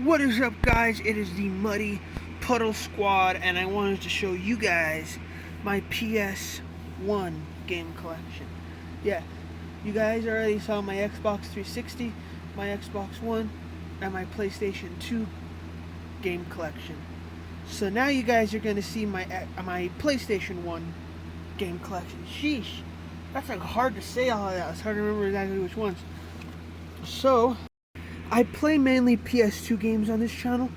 What is up, guys? It is the Muddy Puddle Squad, and I wanted to show you guys my PS1 game collection. Yeah, you guys already saw my Xbox 360, my Xbox One, and my PlayStation 2 game collection. So now you guys are going to see my PlayStation 1 game collection. Sheesh, that's like hard to say all of that. It's hard to remember exactly which ones. So I play mainly PS2 games on this channel,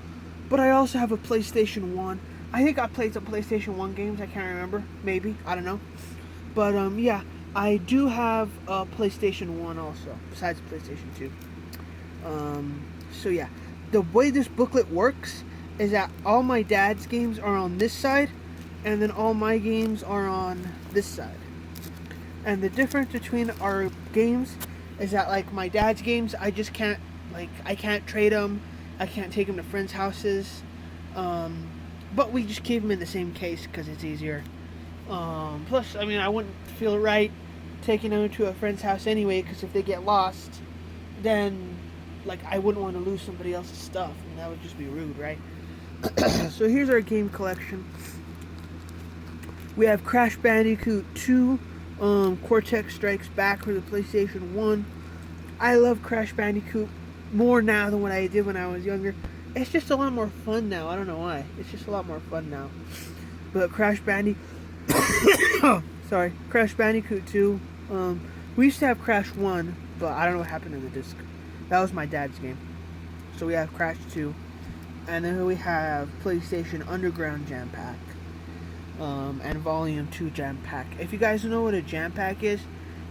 but I also have a PlayStation 1. I think I played some PlayStation 1 games, I can't remember. Maybe, I don't know. But yeah, I do have a PlayStation 1 also, besides PlayStation 2. So yeah, the way this booklet works is that all my dad's games are on this side, and then all my games are on this side. And the difference between our games is that, like, my dad's games, I just can't, like, I can't trade them. I can't take them to friends' houses. But we just keep them in the same case because it's easier. Plus, I mean, I wouldn't feel right taking them to a friend's house anyway, because if they get lost, then, like, I wouldn't want to lose somebody else's stuff, and that would just be rude, right? So here's our game collection. We have Crash Bandicoot 2, Cortex Strikes Back for the PlayStation 1. I love Crash Bandicoot more now than what I did when I was younger. It's just a lot more fun now. I don't know why. It's just a lot more fun now. But Crash Bandicoot Bandicoot 2. We used to have Crash 1, but I don't know what happened to the disc. That was my dad's game. So we have Crash 2. And then we have PlayStation Underground Jam Pack. And Volume 2 Jam Pack. If you guys don't know what a Jam Pack is,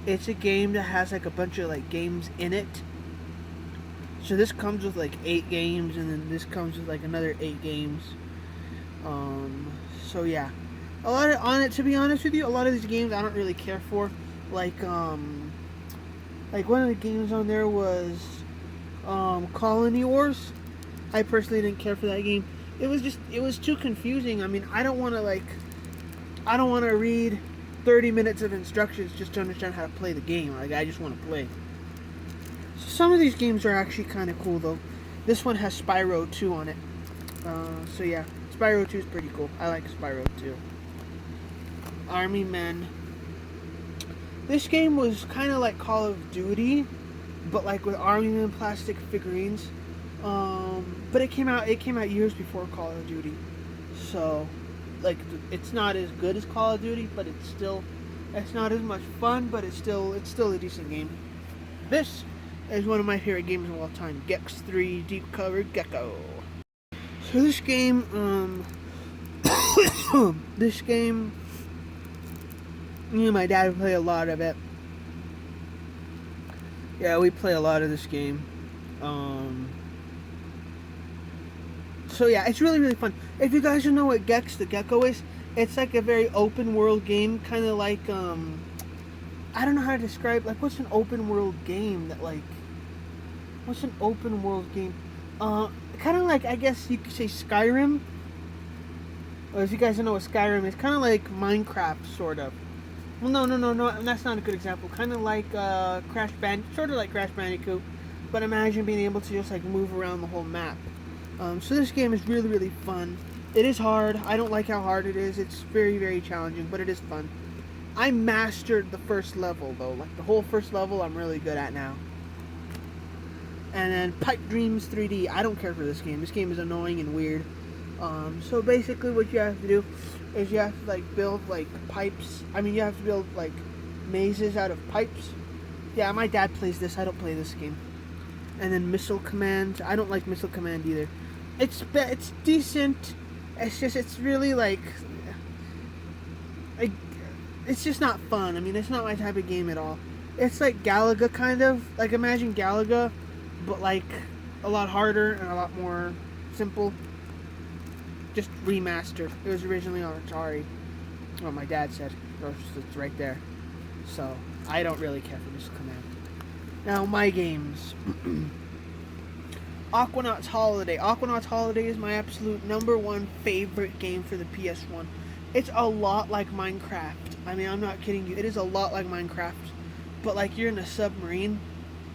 it's a game that has like a bunch of like games in it. So this comes with like 8 games, and then this comes with like another 8 games. So yeah, a lot of, on it, to be honest with you, a lot of these games I don't really care for. Like one of the games on there was Colony Wars. I personally didn't care for that game. It was too confusing. I mean, I don't want to read 30 minutes of instructions just to understand how to play the game. Like, I just want to play. So some of these games are actually kind of cool, though. This one has Spyro 2 on it. So yeah, Spyro 2 is pretty cool. I like Spyro 2. Army Men. This game was kind of like Call of Duty, but like with Army Men plastic figurines. But it came out years before Call of Duty. So, like, it's not as good as Call of Duty, but it's not as much fun, but it's still a decent game. This is one of my favorite games of all time, Gex 3 Deep Cover Gekko. So this game, me and my dad play a lot of it. Yeah, we play a lot of this game. So yeah, it's really, really fun. If you guys don't know what Gex the Gekko is, it's like a very open world game, kind of like, I don't know how to describe, like, what's an open world game that, like, what's an open world game? Kind of like, I guess you could say Skyrim. Or if you guys don't know what Skyrim is, kind of like Minecraft, sort of. Well, no, that's not a good example. Kind of like, sort of like Crash Bandicoot, but imagine being able to just, like, move around the whole map. So this game is really, really fun. It is hard. I don't like how hard it is. It's very, very challenging, but it is fun. I mastered the first level, though. Like, the whole first level I'm really good at now. And then Pipe Dreams 3D. I don't care for this game. This game is annoying and weird. So basically what you have to do is you have to, like, build, like, pipes. I mean, you have to build, like, mazes out of pipes. Yeah, my dad plays this. I don't play this game. And then Missile Command. I don't like Missile Command either. It's decent. It's really like, it's just not fun. I mean, it's not my type of game at all. It's like Galaga, kind of. Like, imagine Galaga, but like a lot harder and a lot more simple. Just remastered. It was originally on Atari. Well, my dad said. It's right there. So, I don't really care for Missile Command. Now, my games. Aquanauts Holiday. Aquanauts Holiday is my absolute #1 favorite game for the PS1. It's a lot like Minecraft. I mean, I'm not kidding you. It is a lot like Minecraft. But, like, you're in a submarine,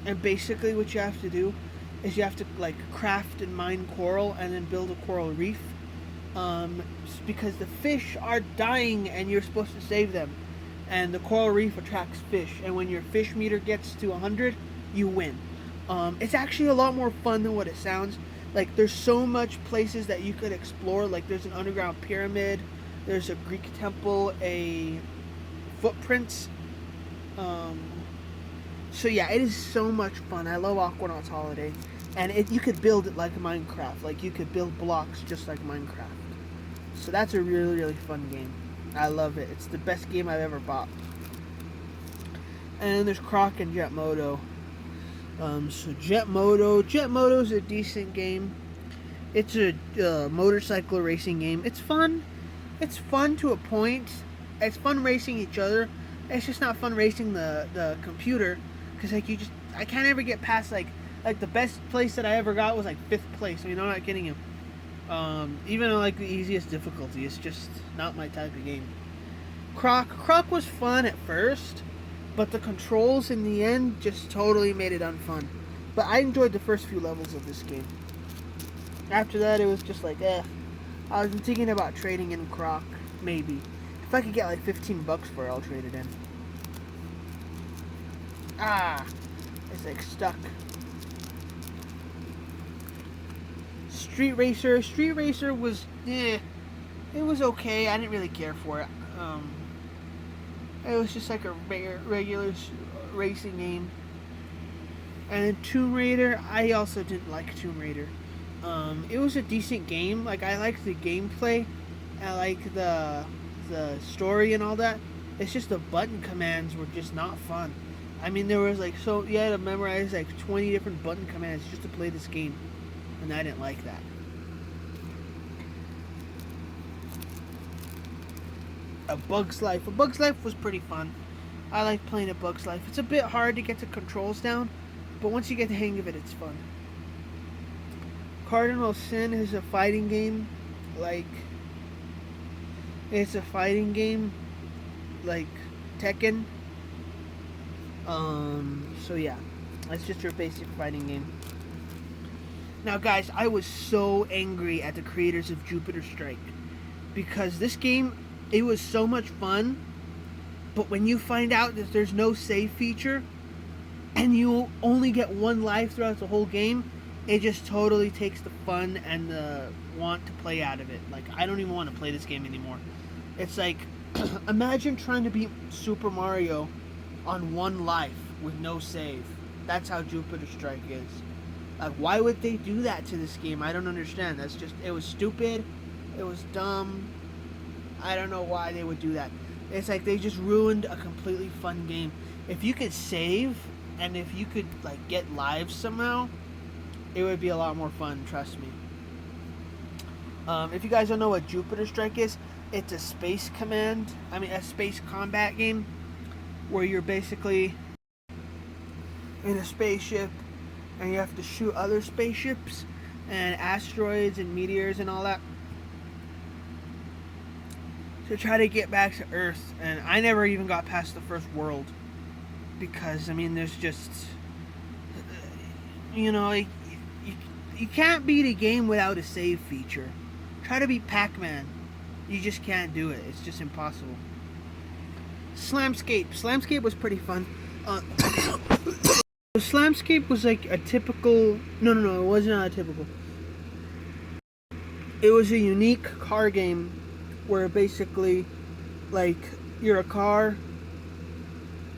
and basically what you have to do is you have to like craft and mine coral and then build a coral reef. Because the fish are dying and you're supposed to save them. And the coral reef attracts fish. And when your fish meter gets to 100, you win. It's actually a lot more fun than what it sounds. Like, there's so much places that you could explore. Like, there's an underground pyramid. There's a Greek temple, a footprints. So yeah, it is so much fun. I love Aquanauts Holiday. And you could build it like Minecraft. Like, you could build blocks just like Minecraft. So that's a really, really fun game. I love it. It's the best game I've ever bought. And there's Croc and Jet Moto. So Jet Moto is a decent game. It's a motorcycle racing game. It's fun. It's fun to a point. It's fun racing each other. It's just not fun racing the computer, because like I can't ever get past like the best place that I ever got was like 5th place. I mean, I'm not kidding you. Even on like the easiest difficulty, it's just not my type of game. Croc was fun at first, but the controls in the end just totally made it unfun. But I enjoyed the first few levels of this game. After that, it was just like, I was thinking about trading in Croc, maybe. If I could get like $15 for it, I'll trade it in. It's like stuck. Street Racer was, it was okay. I didn't really care for it. It was just like a regular racing game. And then Tomb Raider, I also didn't like Tomb Raider. It was a decent game. Like, I liked the gameplay. I like the story and all that. It's just the button commands were just not fun. I mean, there was like, so you had to memorize like 20 different button commands just to play this game. And I didn't like that. A Bug's Life was pretty fun. I like playing A Bug's Life. It's a bit hard to get the controls down, but once you get the hang of it, it's fun. Cardinal Sin is a fighting game. Like, it's a fighting game like Tekken. So yeah, that's just your basic fighting game. Now guys, I was so angry at the creators of Jupiter Strike, because this game, it was so much fun, but when you find out that there's no save feature and you only get one life throughout the whole game, it just totally takes the fun and the want to play out of it. Like, I don't even want to play this game anymore. It's like, imagine trying to beat Super Mario on one life with no save. That's how Jupiter Strike is. Like, why would they do that to this game? I don't understand. That's just, it was stupid. It was dumb. I don't know why they would do that. It's like they just ruined a completely fun game. If you could save, and if you could like get lives somehow, it would be a lot more fun, trust me. If you guys don't know what Jupiter Strike is, it's a space combat game where you're basically in a spaceship and you have to shoot other spaceships and asteroids and meteors and all that to try to get back to Earth. And I never even got past the first world because, I mean, there's just, you know, like, you can't beat a game without a save feature. Try to beat Pac-Man. You just can't do it. It's just impossible. Slamscape was pretty fun. Slamscape was like a typical... No, it was not a typical. It was a unique car game where basically, like, you're a car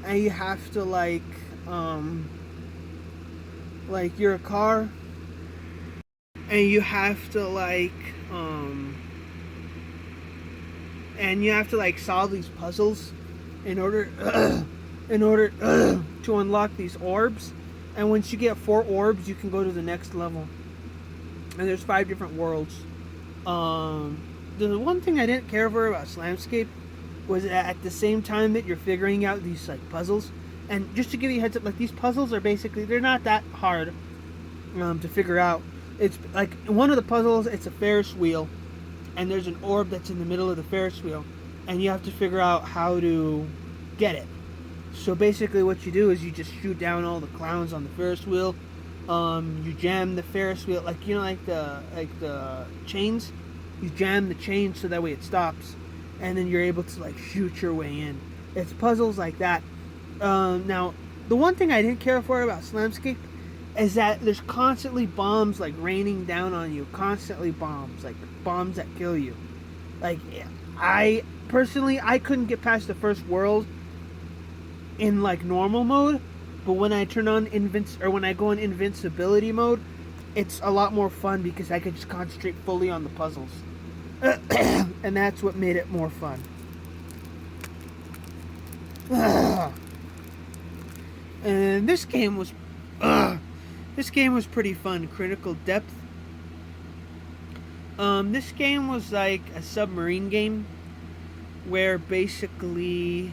and you have to, like, you're a car and you have to, like, and you have to, like, solve these puzzles in order to unlock these orbs. And once you get 4 orbs, you can go to the next level. And there's 5 different worlds. The one thing I didn't care for about Slamscape was that at the same time that you're figuring out these like puzzles, and just to give you a heads up, like, these puzzles are basically, they're not that hard to figure out. It's like one of the puzzles, it's a Ferris wheel, and there's an orb that's in the middle of the Ferris wheel, and you have to figure out how to get it. So basically what you do is you just shoot down all the clowns on the Ferris wheel, You jam the Ferris wheel, like, you know, like the chains. You jam the chain so that way it stops, and then you're able to like shoot your way in. It's puzzles like that. Now, the one thing I didn't care for about Slamscape is that there's constantly bombs like raining down on you. Constantly bombs, like bombs that kill you. Like, I personally I couldn't get past the first world in like normal mode, but when I turn on when I go in invincibility mode, it's a lot more fun because I could just concentrate fully on the puzzles. And that's what made it more fun. And this game was pretty fun. Critical Depth. This game was like a submarine game where basically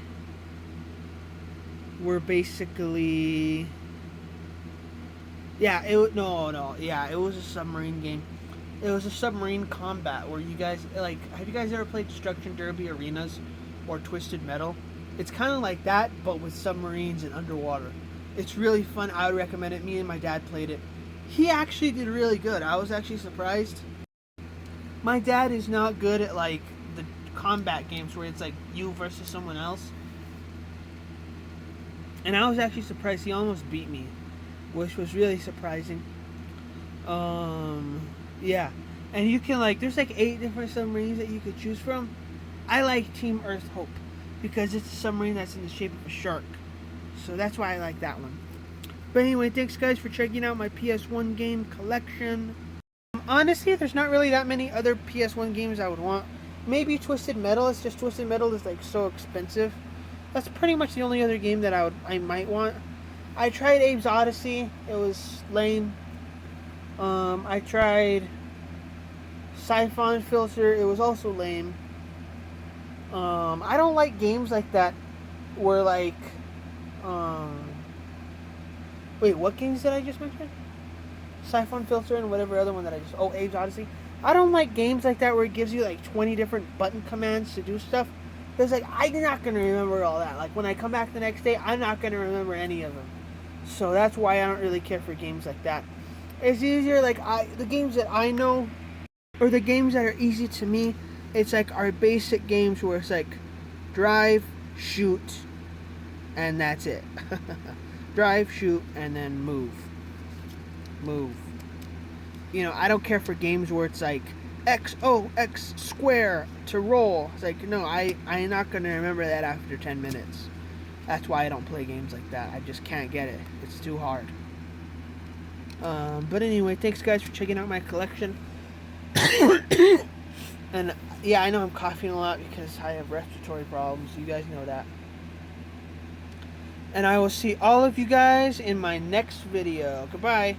yeah, it was a submarine game. It was a submarine combat where you guys, like, have you guys ever played Destruction Derby Arenas or Twisted Metal? It's kind of like that, but with submarines and underwater. It's really fun. I would recommend it. Me and my dad played it. He actually did really good. I was actually surprised. My dad is not good at, like, the combat games where it's like you versus someone else. And I was actually surprised. He almost beat me, which was really surprising. Yeah. And you can, like, there's like 8 different submarines that you could choose from. I like Team Earth Hope because it's a submarine that's in the shape of a shark. So that's why I like that one. But anyway, thanks guys for checking out my PS1 game collection. Honestly, there's not really that many other PS1 games I would want. Maybe Twisted Metal. It's just Twisted Metal is like so expensive. That's pretty much the only other game that I might want. I tried Abe's Odyssey. It was lame. I tried Siphon Filter. It was also lame. I don't like games like that where like wait, what games did I just mention? Siphon Filter and whatever other one that I just... Oh, Abe's Odyssey. I don't like games like that where it gives you like 20 different button commands to do stuff. Because like, I'm not going to remember all that. Like, when I come back the next day, I'm not going to remember any of them. So that's why I don't really care for games like that. It's easier, like, the games that I know, or the games that are easy to me, it's like our basic games where it's like drive, shoot, and that's it. Drive, shoot, and then move. You know, I don't care for games where it's like X square to roll. It's like, no, I'm not going to remember that after 10 minutes. That's why I don't play games like that. I just can't get it. It's too hard. But anyway, thanks guys for checking out my collection. And yeah, I know I'm coughing a lot because I have respiratory problems. You guys know that. And I will see all of you guys in my next video. Goodbye.